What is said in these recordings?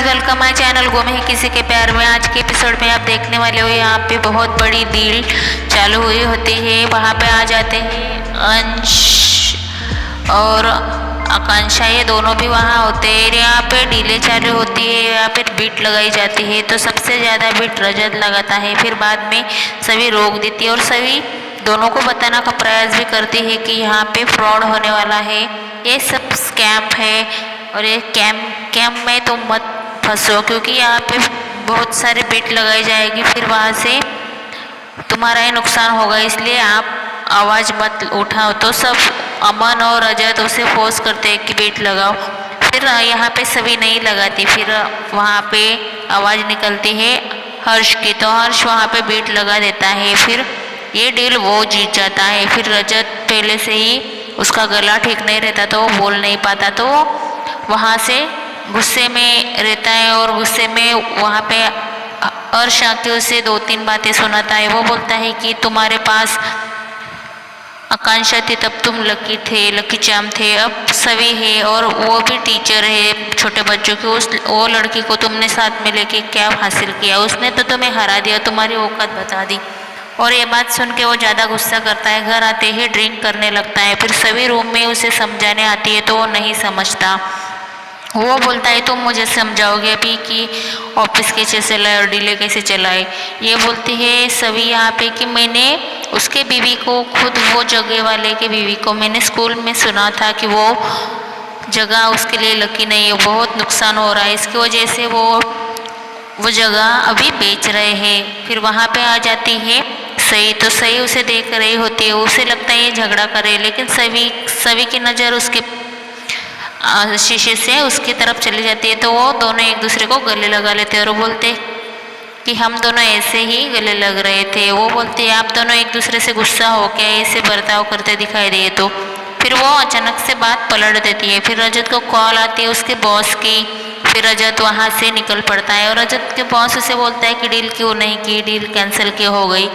Welcome my channel गुम है किसी के प्यार में। आज के एपिसोड में आप देखने वाले हो यहाँ पे बहुत बड़ी डील चालू हुई होती है। वहाँ पे आ जाते हैं अंश और आकांक्षा, ये दोनों भी वहाँ होते हैं। यहाँ पे डीलें चालू होती है, यहाँ पे बीट लगाई जाती है। तो सबसे ज़्यादा बीट रजत लगाता है, फिर बाद में सभी रोक देती है और सभी दोनों को बताने का प्रयास भी करती है कि यहाँ पे फ्रॉड होने वाला है, ये सब स्कैम है और ये कैम में तुम मत फंसो, क्योंकि यहाँ पे बहुत सारे बेट लगाई जाएगी, फिर वहाँ से तुम्हारा ही नुकसान होगा, इसलिए आप आवाज़ मत उठाओ। तो सब अमन और रजत उसे फोर्स करते हैं कि बेट लगाओ। फिर यहाँ पे सभी नहीं लगाती, फिर वहाँ पे आवाज़ निकलती है हर्ष की, तो हर्ष वहाँ पे बेट लगा देता है। फिर ये डील वो जीत जाता है। फिर रजत पहले से ही उसका गला ठीक नहीं रहता, तो वो बोल नहीं पाता, तो वहाँ से गुस्से में रहता है और गुस्से में वहाँ पे हर्ष आके उसे 2-3 बातें सुनाता है। वो बोलता है कि तुम्हारे पास आकांक्षा थी तब तुम लकी थे, लकी चाम थे, अब सभी है और वो भी टीचर है छोटे बच्चों की। वो लड़की को तुमने साथ में लेके क्या हासिल किया, उसने तो तुम्हें हरा दिया, तुम्हारी औकात बता दी। और ये बात सुन के वो ज़्यादा गुस्सा करता है, घर आते ही ड्रिंक करने लगता है। फिर सभी रूम में उसे समझाने आती है तो वो नहीं समझता। वो बोलता है तुम मुझे समझाओगे अभी कि ऑफिस कैसे चलाए और डीले कैसे चलाए। ये बोलती है सभी यहाँ पे कि मैंने उसके बीवी को, खुद वो जगह वाले के बीवी को मैंने स्कूल में सुना था कि वो जगह उसके लिए लकी नहीं है, बहुत नुकसान हो रहा है, इसकी वजह से वो जगह अभी बेच रहे हैं। फिर वहाँ पे आ जाती है सही, तो सही उसे देख रही होती है, उसे लगता है ये झगड़ा करे, लेकिन सभी की नज़र उसके शीशे से उसकी तरफ चली जाती है। तो वो दोनों एक दूसरे को गले लगा लेते हैं और वो बोलते कि हम दोनों ऐसे ही गले लग रहे थे। वो बोलते हैं आप दोनों एक दूसरे से गुस्सा हो के ऐसे बर्ताव करते दिखाई दिए। तो फिर वो अचानक से बात पलट देती है। फिर रजत को कॉल आती है उसके बॉस की। फिर रजत वहाँ से निकल पड़ता है और रजत के बॉस उसे बोलता है कि डील क्यों नहीं की, डील कैंसिल क्यों हो गई।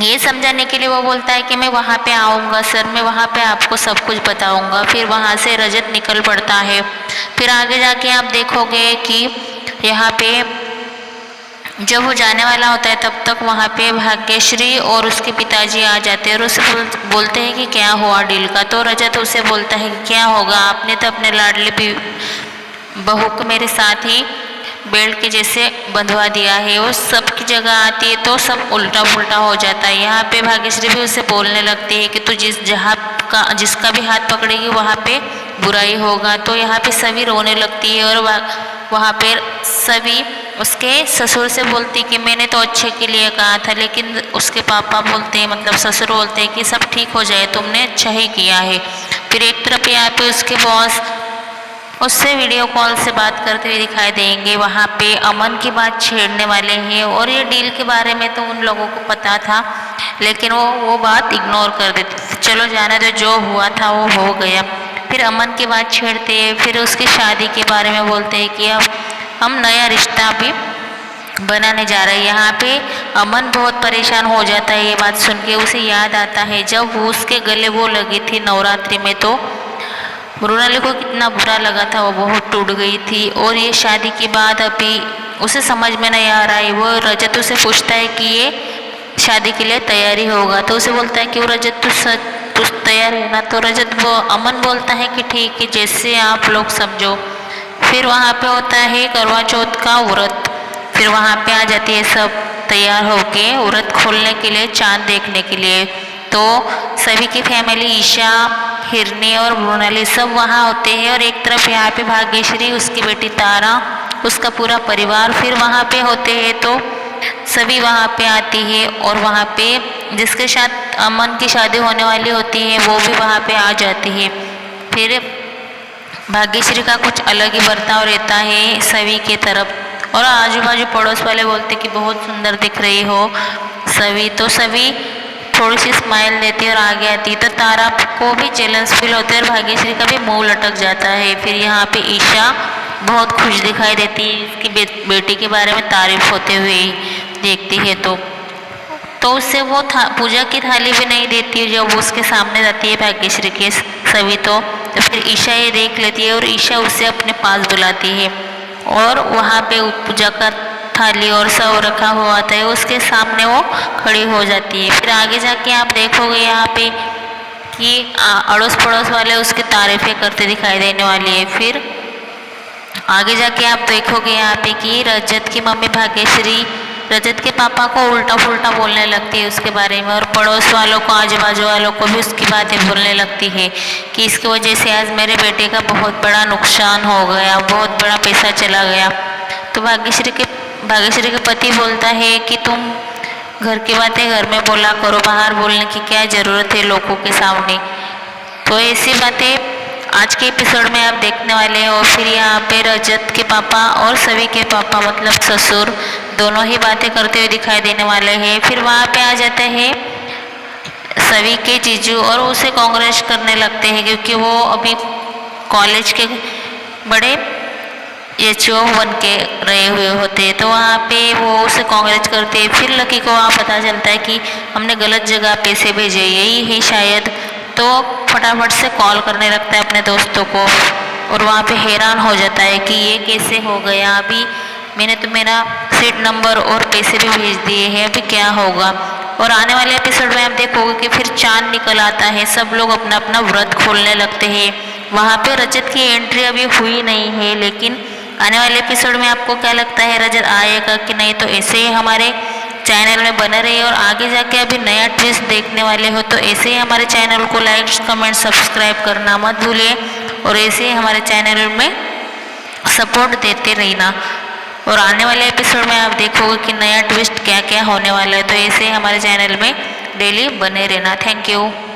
ये समझाने के लिए वो बोलता है कि मैं वहाँ पे आऊँगा सर, मैं वहाँ पे आपको सब कुछ बताऊँगा। फिर वहाँ से रजत निकल पड़ता है। फिर आगे जाके आप देखोगे कि यहाँ पे जब वो जाने वाला होता है तब तक वहाँ पे भाग्यश्री और उसके पिताजी आ जाते हैं और उसे बोलते हैं कि क्या हुआ डील का। तो रजत उसे बोलता है कि क्या होगा, आपने तो अपने लाडली बहू को मेरे साथ ही बेल्ट के जैसे बंधवा दिया है। वो सबकी जगह आती है तो सब उल्टा पुल्टा हो जाता है। यहाँ पे भाग्यश्री भी उसे बोलने लगती है कि तू जिसका भी हाथ पकड़ेगी वहाँ पे बुराई होगा। तो यहाँ पे सभी रोने लगती है और वहाँ पे सभी उसके ससुर से बोलती कि मैंने तो अच्छे के लिए कहा था, लेकिन उसके पापा बोलते हैं, मतलब ससुर बोलते हैं कि सब ठीक हो जाए, तुमने अच्छा ही किया है। फिर एक तरफ यहाँ पे उसके बॉस उससे वीडियो कॉल से बात करते हुए दिखाई देंगे। वहाँ पे अमन की बात छेड़ने वाले हैं और ये डील के बारे में तो उन लोगों को पता था, लेकिन वो बात इग्नोर कर देते। चलो जाने दो, जो हुआ था वो हो गया। फिर अमन की बात छेड़ते हैं, फिर उसकी शादी के बारे में बोलते हैं कि अब हम नया रिश्ता भी बनाने जा रहे हैं। यहाँ पे अमन बहुत परेशान हो जाता है ये बात सुन के। उसे याद आता है जब वो उसके गले वो लगी थी नवरात्रि में, तो मृणाली को कितना बुरा लगा था, वो बहुत टूट गई थी। और ये शादी के बाद अभी उसे समझ में नहीं आ रहा है। वो रजत उसे पूछता है कि ये शादी के लिए तैयारी होगा, तो उसे बोलता है कि वो रजत तू तैयार है ना। तो रजत वो अमन बोलता है कि ठीक है, जैसे आप लोग समझो। फिर वहाँ पे होता है करवा चौथ का व्रत। फिर वहाँ पे आ जाती है सब तैयार होके व्रत खोलने के लिए, चाँद देखने के लिए। तो सभी की फैमिली, ईशा, हिरनी और मृणाली सब वहाँ होते हैं और एक तरफ यहाँ पे भाग्यश्री, उसकी बेटी तारा, उसका पूरा परिवार फिर वहाँ पे होते हैं। तो सभी वहाँ पे आती है और वहाँ पे जिसके साथ अमन की शादी होने वाली होती है वो भी वहाँ पे आ जाती है। फिर भाग्यश्री का कुछ अलग ही बर्ताव रहता है सभी के तरफ और आजू बाजू पड़ोस वाले बोलते कि बहुत सुंदर दिख रही हो सभी। तो सभी थोड़ी सी स्माइल देती है और आगे आती है। तो तारा को भी चैलेंज फील होता है और भाग्यश्री का भी मुंह लटक जाता है। फिर यहाँ पे ईशा बहुत खुश दिखाई देती है, इसकी बेटी के बारे में तारीफ होते हुए देखती है। तो उससे वो पूजा की थाली भी नहीं देती है जब वो उसके सामने जाती है भाग्यश्री के सभी। तो फिर ईशा ये देख लेती है और ईशा उसे अपने पास बुलाती है। और वहाँ पे पूजा का थाली और सब रखा हुआ होता है, उसके सामने वो खड़ी हो जाती है। फिर आगे जाके आप देखोगे यहाँ पे कि अड़ोस पड़ोस वाले उसकी तारीफें करते दिखाई देने वाली है। फिर आगे जाके आप देखोगे यहाँ पे कि रजत की मम्मी भाग्यश्री रजत के पापा को उल्टा पुल्टा बोलने लगती है उसके बारे में, और पड़ोस वालों को आजू बाजू वालों को भी उसकी बातें बोलने लगती है कि इसकी वजह से आज मेरे बेटे का बहुत बड़ा नुकसान हो गया, बहुत बड़ा पैसा चला गया। तो भाग्यश्री के पति बोलता है कि तुम घर की बातें घर में बोला करो, बाहर बोलने की क्या ज़रूरत है लोगों के सामने। तो ऐसी बातें आज के एपिसोड में आप देखने वाले हैं। और फिर यहाँ पे रजत के पापा और सभी के पापा मतलब ससुर दोनों ही बातें करते हुए दिखाई देने वाले हैं। फिर वहाँ पे आ जाते हैं सभी के जीजू और उसे कांग्रेस करने लगते हैं, क्योंकि वो अभी कॉलेज के बड़े एचओ बन के रहे हुए होते हैं। तो वहाँ पे वो उसे कांग्रेस करते हैं। फिर लकी को वहाँ पता चलता है कि हमने गलत जगह पैसे भेजे, यही है शायद। तो फटाफट से कॉल करने लगता है अपने दोस्तों को, और वहाँ पे हैरान हो जाता है कि ये कैसे हो गया, अभी मैंने तो मेरा सीट नंबर और पैसे भी भेज दिए हैं, अभी क्या होगा। और आने वाले एपिसोड में आप देखोगे कि फिर चांद निकल आता है, सब लोग अपना अपना व्रत खोलने लगते हैं। वहाँ पे रजत की एंट्री अभी हुई नहीं है, लेकिन आने वाले एपिसोड में आपको क्या लगता है, रजत आएगा कि नहीं? तो ऐसे ही हमारे चैनल में बने रहिए, और आगे जाके अभी नया ट्विस्ट देखने वाले हो तो ऐसे ही हमारे चैनल को लाइक कमेंट सब्सक्राइब करना मत भूलिए, और ऐसे ही हमारे चैनल में सपोर्ट देते रहना। और आने वाले एपिसोड में आप देखोगे कि नया ट्विस्ट क्या क्या होने वाला है, तो ऐसे ही हमारे चैनल में डेली बने रहना। Thank you.